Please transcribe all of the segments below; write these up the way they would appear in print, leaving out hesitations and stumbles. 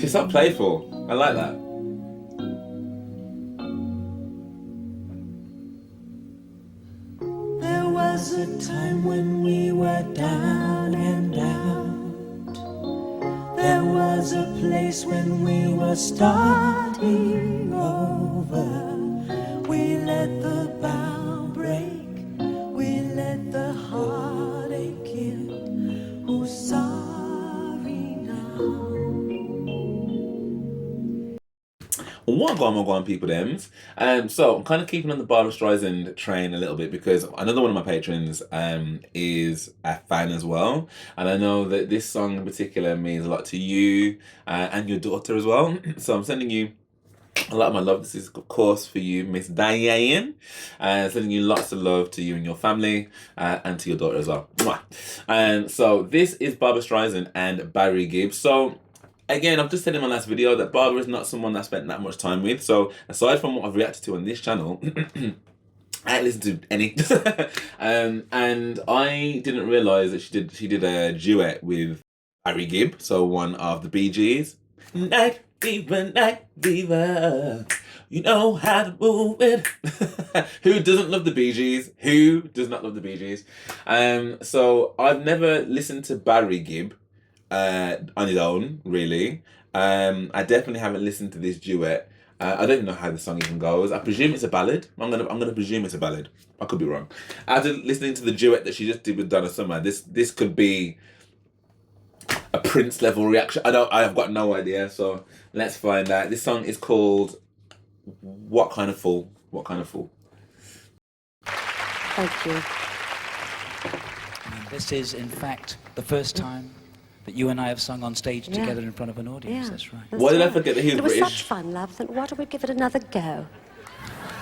She's so playful. I like that. There was a time when we were down and out. There was a place when we were starting over. We let the bow break, we let the heartache in. Who's sorry now? What going on, people, thems? So I'm kind of keeping on the Barbra Streisand train a little bit because another one of my patrons is a fan as well, and I know that this song in particular means a lot to you and your daughter as well. So I'm sending you a lot of my love. This is, of course, for you, Miss Diane. Sending you lots of love to you and your family and to your daughter as well. Mwah. So this is Barbra Streisand and Barry Gibb. So again, I've just said in my last video that Barbara is not someone I spent that much time with. So aside from what I've reacted to on this channel, I haven't listened to any. And I didn't realise that she did a duet with Barry Gibb, so one of the Bee Gees. Night fever, you know how to move it. Who doesn't love the Bee Gees? Who does not love the Bee Gees? So I've never listened to Barry Gibb on his own, really. I definitely haven't listened to this duet. I don't even know how the song even goes. I presume it's a ballad. I'm gonna presume it's a ballad. I could be wrong. After listening to the duet that she just did with Donna Summer, this could be a Prince level reaction. I've got no idea. So let's find out. This song is called What Kind of Fool? What Kind of Fool? Thank you. This is, in fact, the first time that you and I have sung on stage together in front of an audience. That's right. Why did I forget that he was British? It was British? such fun, love, that why don't we give it another go?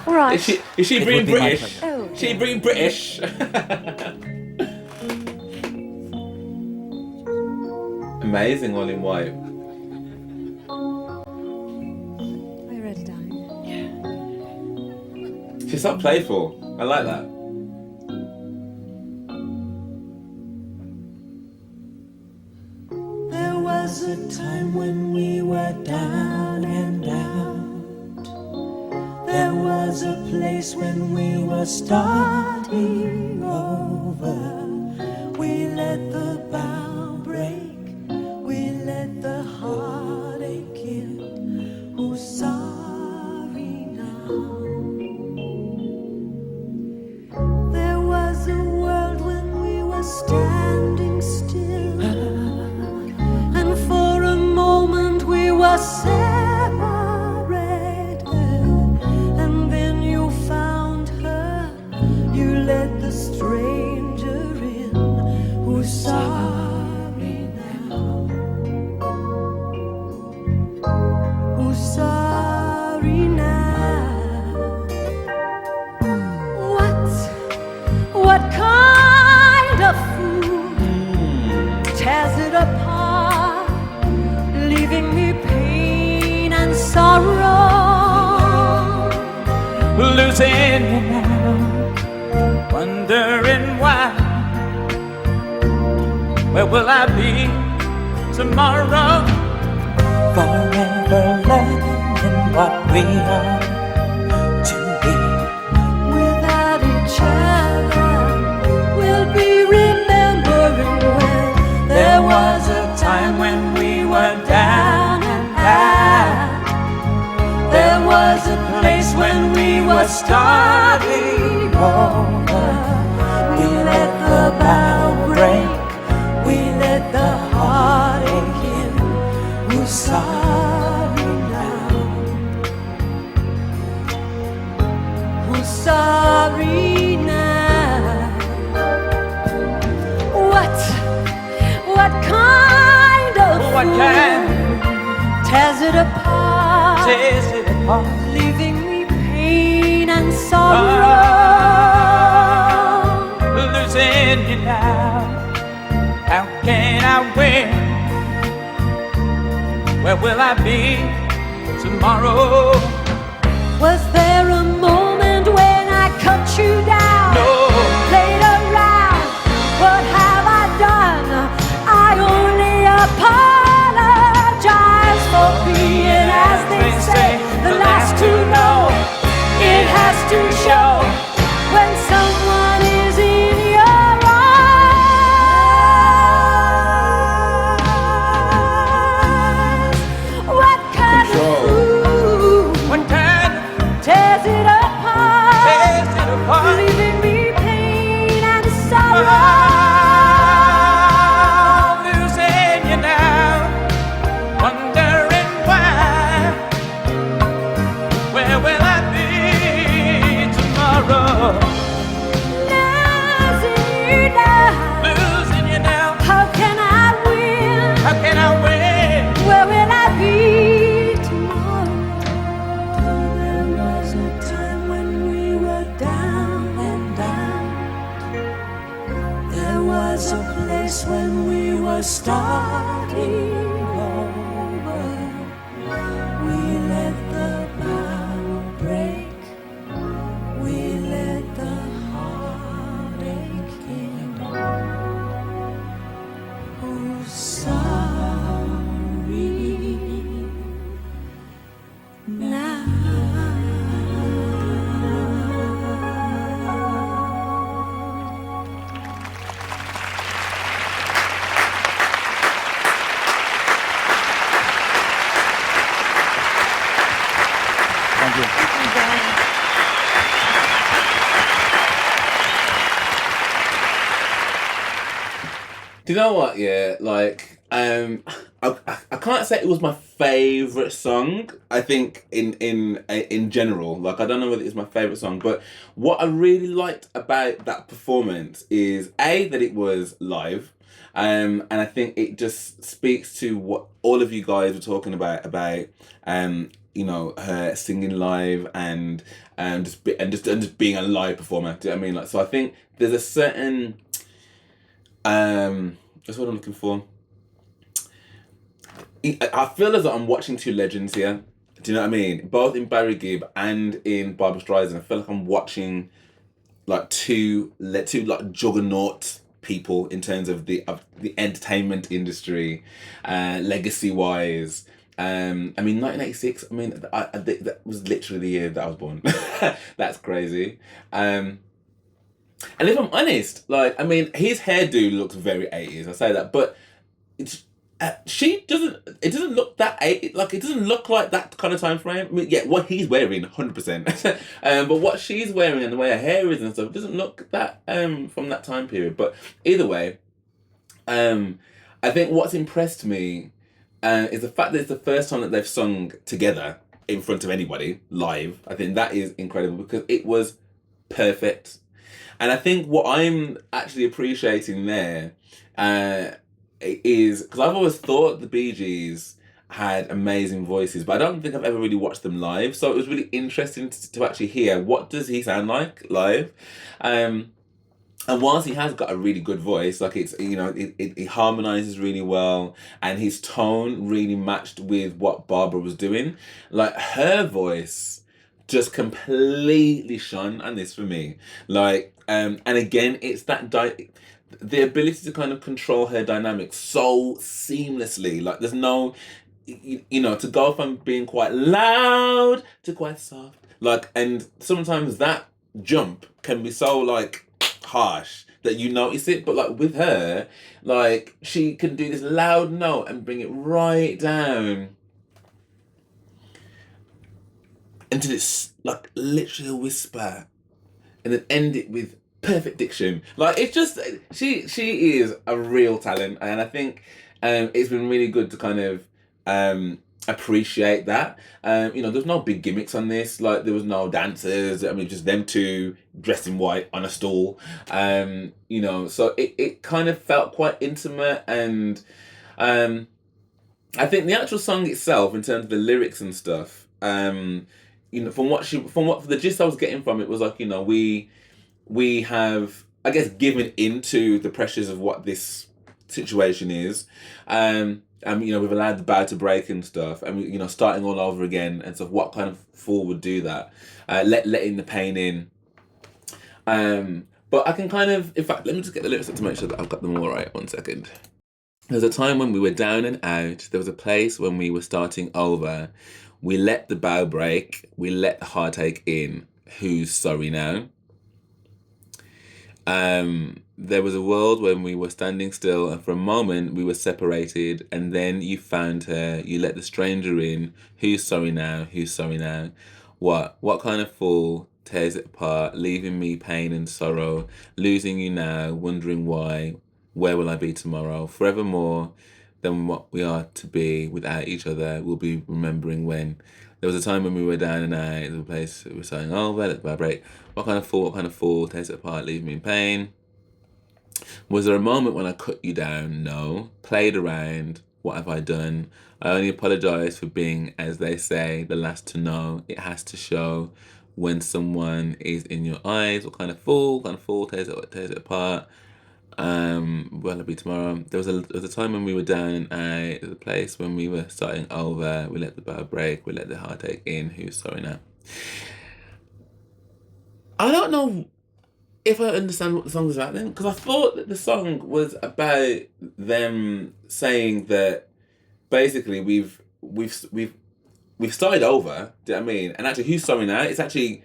All right. Is she being British? Oh, She being British? Amazing, all in white. Are you ready, darling? She's so playful. I like that. There was a time when we were down and out. There was a place when we were starting over. We let the bow break, we let the heartache in. Who's sorry now? There was a world when we were standing still, and for a moment we were separated, and then you found her, you let the stranger in. Who's sorry now? Who's sorry now? What kind of fool tears it apart, leaving me pain and sorrow? Losing you now, wondering why. Where will I be tomorrow? Forever learning what we are to be. Without each other, we'll be remembering when There was a time when we were down and out. There was a place when we were starting over. We let the bow break, we let the heartache in. Who's sorry now? who's sorry now. What kind of What fool kind tears it apart, tears it apart? leaving me pain and sorrow? Losing you now, how can I win? Where will I be tomorrow? Was there a moment when I cut you down? No. Played around, what have I done? I only apologize for when we were starting over. We let the bow break. We let the heartache in. Oh, sorry now. Thank you. Do you know what? Yeah, like I can't say it was my favorite song. I think in general, like I don't know whether it's my favorite song, but what I really liked about that performance is that it was live, and I think it just speaks to what all of you guys were talking about you know, her singing live and just being a live performer. Do you know what I mean? Like, so I think there's a certain that's what I'm looking for. I feel as though I'm watching two legends here. Do you know what I mean? Both in Barry Gibb and in Barbra Streisand. I feel like I'm watching like two like juggernaut people in terms of the entertainment industry, legacy wise. I mean, 1986. I mean, I think that was literally the year that I was born. That's crazy. And if I'm honest, like, I mean, his hairdo looks very 80s. I say that, but it's it doesn't look that 80s. Like, it doesn't look like that kind of time frame. I mean, yeah, what he's wearing, 100%. But what she's wearing and the way her hair is and stuff, it doesn't look that from that time period. But either way, I think what's impressed me is the fact that it's the first time that they've sung together in front of anybody live. I think that is incredible because it was perfect. And I think what I'm actually appreciating there is because I've always thought the Bee Gees had amazing voices, but I don't think I've ever really watched them live. So it was really interesting to actually hear what does he sound like live. And whilst he has got a really good voice, like it's, you know, it harmonizes really well, and his tone really matched with what Barbara was doing. Like her voice just completely shone on this for me. Like, and again, it's that the ability to kind of control her dynamics so seamlessly. Like, there's no, you know, to go from being quite loud to quite soft. Like, and sometimes that jump can be so like harsh that you notice it, but like with her, like she can do this loud note and bring it right down into this like literally a whisper, and then end it with perfect diction. Like, it's just she is a real talent, and I think it's been really good to kind of appreciate that. You know, there's no big gimmicks on this. Like, there was no dancers. I mean, just them two dressed in white on a stool. You know, so it kind of felt quite intimate, and I think the actual song itself, in terms of the lyrics and stuff, you know, from what the gist I was getting from it was like, you know, we have, I guess, given into the pressures of what this situation is. You know, we've allowed the bow to break and stuff, and we, you know, starting all over again and stuff. What kind of fool would do that? Letting the pain in. But I can kind of, in fact, let me just get the lyrics up to make sure that I've got them all right. 1 second. There's a time when we were down and out. There was a place when we were starting over. We let the bow break. We let the heartache in. Who's sorry now? There was a world when we were standing still, and for a moment we were separated, and then you found her. You let the stranger in. Who's sorry now? Who's sorry now? What kind of fool tears it apart, leaving me pain and sorrow, losing you now, wondering why? Where will I be tomorrow? Forevermore than what we are to be without each other. We'll be remembering when. There was a time when we were down and out. There was a place we were saying, oh, let it vibrate. What kind of fool tears it apart, leave me in pain? Was there a moment when I cut you down? No. Played around. What have I done? I only apologise for being, as they say, the last to know. It has to show when someone is in your eyes. What kind of fool tears it apart? Will it be tomorrow? There was a time when we were down at the place when we were starting over. We let the bow break. We let the heartache in. Who's sorry now? I don't know if I understand what the song was about then, because I thought that the song was about them saying that basically we've started over. Do you know what I mean? And actually, who's sorry now? It's actually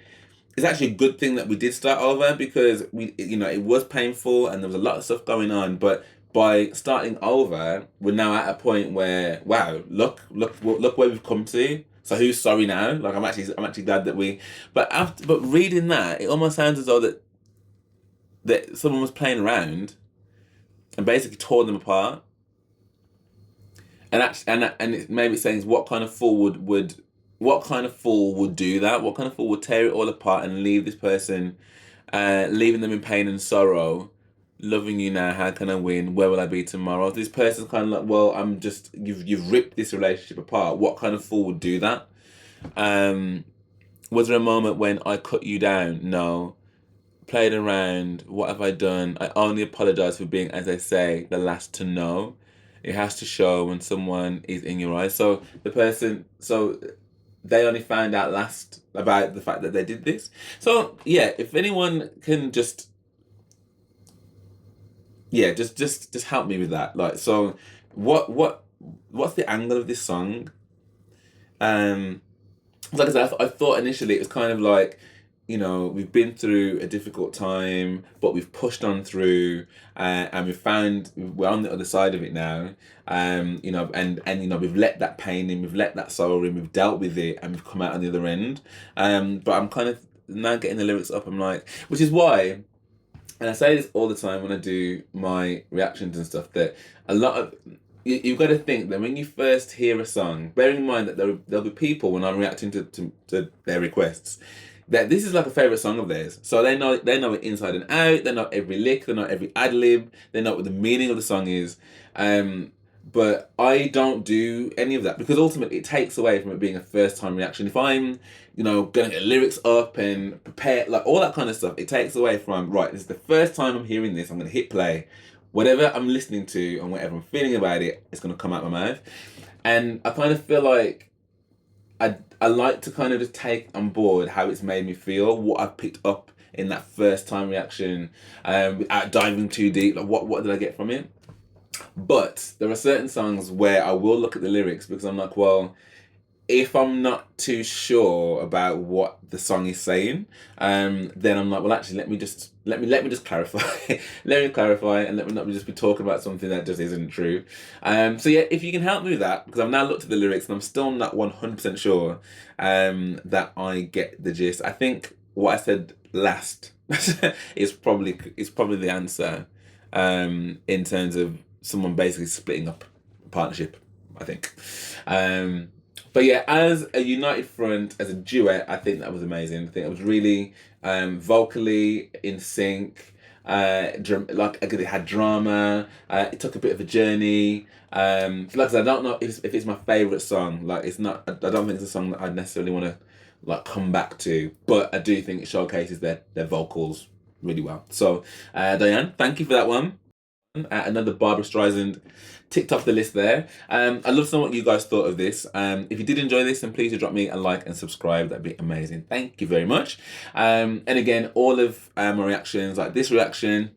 a good thing that we did start over, because it was painful and there was a lot of stuff going on, but by starting over, we're now at a point where, wow, look where we've come to. So who's sorry now? Like, I'm actually glad that but reading that, it almost sounds as though that someone was playing around and basically tore them apart. And maybe it's saying what kind of fool would do that? What kind of fool would tear it all apart and leave this person, leaving them in pain and sorrow, loving you now? How can I win? Where will I be tomorrow? This person's kind of like, well, you've ripped this relationship apart. What kind of fool would do that? Was there a moment when I cut you down? No. Played around. What have I done? I only apologize for being, as they say, the last to know. It has to show when someone is in your eyes. So they only found out last about the fact that they did this. So yeah, if anyone can just help me with that. Like, so what's the angle of this song? Like I said, I thought initially it was kind of like, we've been through a difficult time, but we've pushed on through, and we're on the other side of it now. And we've let that pain in, we've let that sorrow in, we've dealt with it, and we've come out on the other end. But I'm kind of now getting the lyrics up. I'm like, which is why, and I say this all the time when I do my reactions and stuff, that a lot of you've got to think that when you first hear a song, bearing in mind that there'll be people when I'm reacting to their requests, that this is like a favourite song of theirs. So they know it inside and out, they know every lick, they know every ad-lib, they know what the meaning of the song is. But I don't do any of that, because ultimately it takes away from it being a first-time reaction. If I'm, going to get lyrics up and prepare, like all that kind of stuff, it takes away from, right, this is the first time I'm hearing this, I'm going to hit play. Whatever I'm listening to and whatever I'm feeling about it, it's going to come out my mouth. And I kind of feel like I like to kind of just take on board how it's made me feel, what I've picked up in that first time reaction, without diving too deep. Like, what did I get from it? But there are certain songs where I will look at the lyrics, because I'm like, well, if I'm not too sure about what the song is saying, then I'm like, well, actually, let me just clarify. Let me clarify, and let me not just be talking about something that just isn't true. So yeah, if you can help me with that, because I've now looked at the lyrics and I'm still not 100% sure that I get the gist. I think what I said last is probably the answer, in terms of someone basically splitting up a partnership, I think. But yeah, as a united front, as a duet, I think that was amazing. I think it was really vocally in sync. Like it had drama. It took a bit of a journey. Like I said, I don't know if it's my favourite song. Like, it's not. I don't think it's a song that I'd necessarily want to like come back to. But I do think it showcases their vocals really well. So Diane, thank you for that one. Another Barbra Streisand ticked off the list there. I'd love to know what you guys thought of this. If you did enjoy this, then please do drop me a like and subscribe. That'd be amazing. Thank you very much. And again, all of my reactions, like this reaction,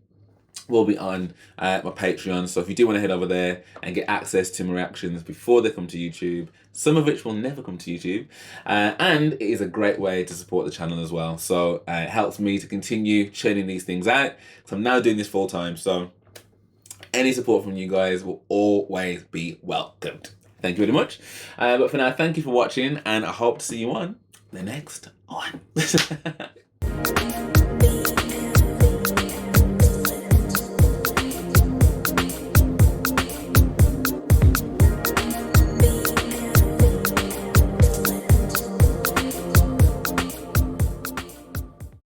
will be on my Patreon. So if you do want to head over there and get access to my reactions before they come to YouTube, some of which will never come to YouTube, and it is a great way to support the channel as well. So it helps me to continue churning these things out. So I'm now doing this full time. So any support from you guys will always be welcomed. Thank you very much. But for now, thank you for watching, and I hope to see you on the next one.